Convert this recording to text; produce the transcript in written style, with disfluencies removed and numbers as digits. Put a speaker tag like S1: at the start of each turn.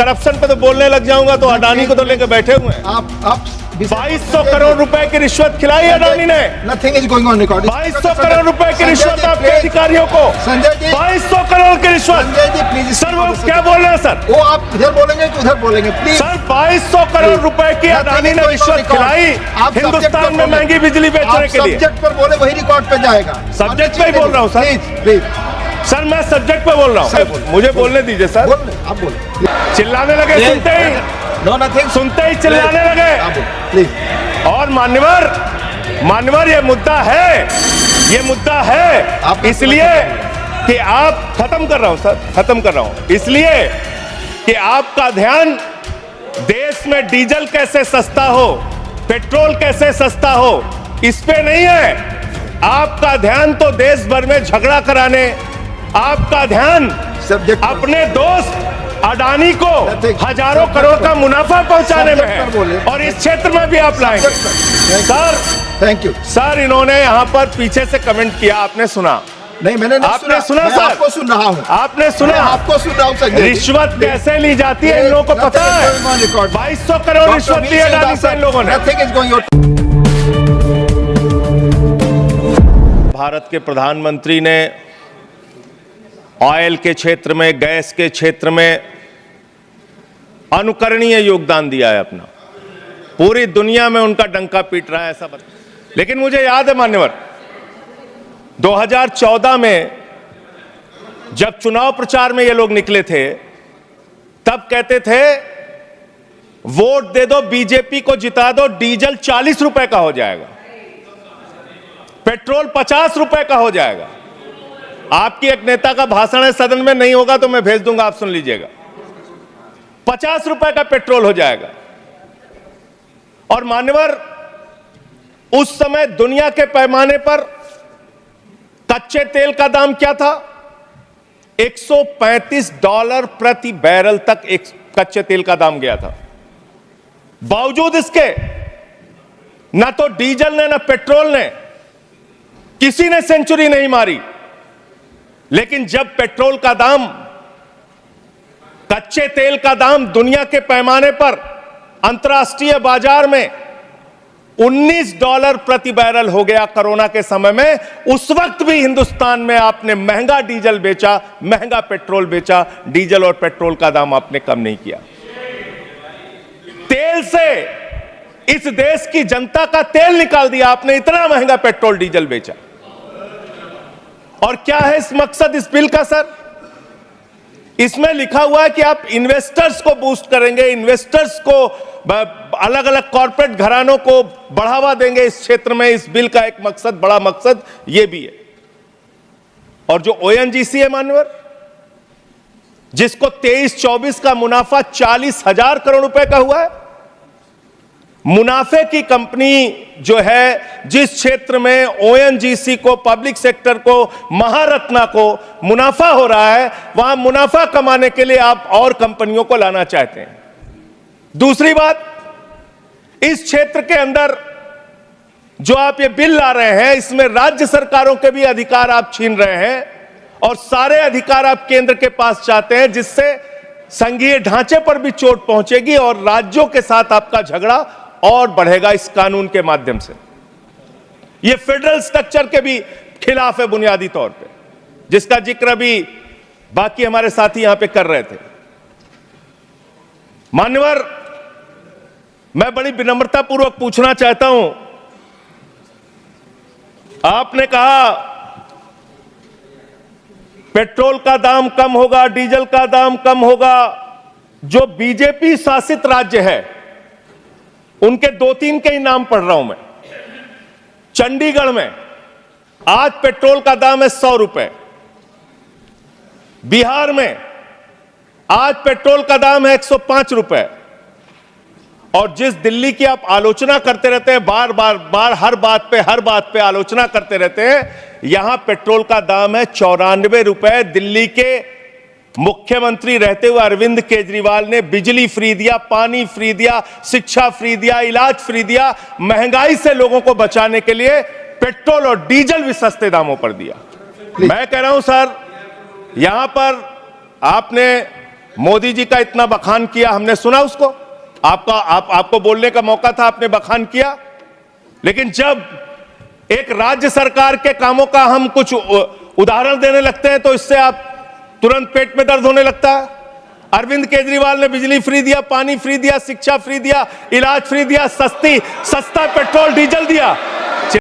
S1: Corruption पे तो बोलने लग जाऊंगा तो अडानी को तो लेकर बैठे हुए हैं।
S2: आप
S1: 2200 करोड़ रुपए की रिश्वत खिलाई अडानी ने।
S2: Nothing is going on record.
S1: 2200 crore रुपए की रिश्वत आपके अधिकारियों को।
S2: संजय जी
S1: 2200 करोड़ की रिश्वत।
S2: संजय जी प्लीज।
S1: सर वो क्या बोल रहे हैं सर?
S2: वो आप इधर बोलेंगे कि उधर बोलेंगे प्लीज।
S1: सर 2200 करोड़ रुपए की अडानी ने रिश्वत खिलाई हिंदुस्तान में महंगी बिजली बेचने के लिए।
S2: सब्जेक्ट पर बोले वही रिकॉर्ड पे जाएगा।
S1: सब्जेक्ट पे ही बोल रहा हूँ सर।
S2: प्लीज
S1: सर मैं सब्जेक्ट पे बोल रहा हूँ, मुझे बोलने दीजिए सर।
S2: आप बोले।
S1: चिल्लाने लगे सुनते ही,
S2: नो नथिंग,
S1: सुनते ही चिल्लाने लगे।
S2: प्लीज।
S1: और मान्यवर ये मुद्दा है इसलिए कि आप खत्म कर रहा हूं सर, खत्म कर रहा हूं इसलिए कि आपका ध्यान देश में डीजल कैसे सस्ता हो, पेट्रोल कैसे सस्ता हो, इस पे नहीं है। आपका ध्यान तो देश भर में झगड़ा कराने, आपका ध्यान अपने दोस्त अडानी को हजारों करोड़ का मुनाफा पहुंचाने में है और इस क्षेत्र में भी आप लाएंगे। Sir
S2: thank you
S1: sir. इन्होंने यहां पर पीछे से कमेंट किया, आपने सुना?
S2: नहीं मैंने नहीं
S1: आपने सुना
S2: मैं
S1: सर?
S2: आपको सुन रहा हूं।
S1: आपने सुना?
S2: आपको सुन रहा हूं संजय।
S1: रिश्वत कैसे ली जाती है इन लोगों को पता है। 2200 करोड़ रिश्वत ली अडानी से इन लोगों ने। भारत के प्रधानमंत्री ने ऑयल के क्षेत्र में, गैस के क्षेत्र में अनुकरणीय योगदान दिया है अपना। पूरी दुनिया में उनका डंका पीट रहा है ऐसा लेकिन मुझे याद है मान्यवर, 2014 में जब चुनाव प्रचार में ये लोग निकले थे तब कहते थे वोट दे दो, बीजेपी को जिता दो, डीजल 40 रुपए का हो जाएगा, पेट्रोल 50 रुपए का हो जाएगा। आपकी एक नेता का भाषण है, सदन में नहीं होगा तो मैं भेज दूंगा, आप सुन लीजिएगा। 50 रुपए का पेट्रोल हो जाएगा। और मान्यवर उस समय दुनिया के पैमाने पर कच्चे तेल का दाम क्या था? $135 प्रति बैरल तक एक कच्चे तेल का दाम गया था। बावजूद इसके ना तो डीजल ने ना पेट्रोल ने किसी ने सेंचुरी नहीं मारी। लेकिन जब पेट्रोल का दाम, कच्चे तेल का दाम दुनिया के पैमाने पर अंतर्राष्ट्रीय बाजार में $19 प्रति बैरल हो गया कोरोना के समय में, उस वक्त भी हिंदुस्तान में आपने महंगा डीजल बेचा, महंगा पेट्रोल बेचा, डीजल और पेट्रोल का दाम आपने कम नहीं किया। तेल से इस देश की जनता का तेल निकाल दिया आपने, इतना महंगा पेट्रोल डीजल बेचा। और क्या है इस मकसद इस बिल का सर? इसमें लिखा हुआ है कि आप इन्वेस्टर्स को बूस्ट करेंगे, इन्वेस्टर्स को, अलग अलग कॉर्पोरेट घरानों को बढ़ावा देंगे इस क्षेत्र में। इस बिल का एक मकसद, बड़ा मकसद यह भी है। और जो ओएनजीसी है मान्यवर, जिसको 23-24 का मुनाफा 40,000 करोड़ रुपए का हुआ है, मुनाफे की कंपनी जो है, जिस क्षेत्र में ओएनजीसी को, पब्लिक सेक्टर को, महारत्ना को मुनाफा हो रहा है, वहां मुनाफा कमाने के लिए आप और कंपनियों को लाना चाहते हैं। दूसरी बात, इस क्षेत्र के अंदर जो आप ये बिल ला रहे हैं, इसमें राज्य सरकारों के भी अधिकार आप छीन रहे हैं और सारे अधिकार आप केंद्र के पास चाहते हैं, जिससे संघीय ढांचे पर भी चोट पहुंचेगी और राज्यों के साथ आपका झगड़ा और बढ़ेगा इस कानून के माध्यम से। यह फेडरल स्ट्रक्चर के भी खिलाफ है बुनियादी तौर पे, जिसका जिक्र भी बाकी हमारे साथी यहां पे कर रहे थे। मान्यवर, मैं बड़ी विनम्रता पूर्वक पूछना चाहता हूं, आपने कहा पेट्रोल का दाम कम होगा, डीजल का दाम कम होगा। जो बीजेपी शासित राज्य है उनके 2-3 के ही नाम पढ़ रहा हूं मैं। चंडीगढ़ में आज पेट्रोल का दाम है 100 रुपए, बिहार में आज पेट्रोल का दाम है 105 रुपए, और जिस दिल्ली की आप आलोचना करते रहते हैं, बार हर बात पे आलोचना करते रहते हैं, यहां पेट्रोल का दाम है 94 रुपए। दिल्ली के मुख्यमंत्री रहते हुए अरविंद केजरीवाल ने बिजली फ्री दिया, पानी फ्री दिया, शिक्षा फ्री दिया, इलाज फ्री दिया। महंगाई से लोगों को बचाने के लिए पेट्रोल और डीजल भी सस्ते दामों पर दिया। मैं कह रहा हूं सर, यहां पर आपने मोदी जी का इतना बखान किया, हमने सुना उसको? आपको बोलने का मौका था, आपने बखान किया। लेकिन जब एक राज्य सरकार के कामों का हम कुछ उदाहरण देने लगते हैं तो इससे आप तुरंत पेट में दर्द होने लगता है। अरविंद केजरीवाल ने बिजली फ्री दिया, पानी फ्री दिया, शिक्षा फ्री दिया, इलाज फ्री दिया, सस्ता पेट्रोल डीजल दिया।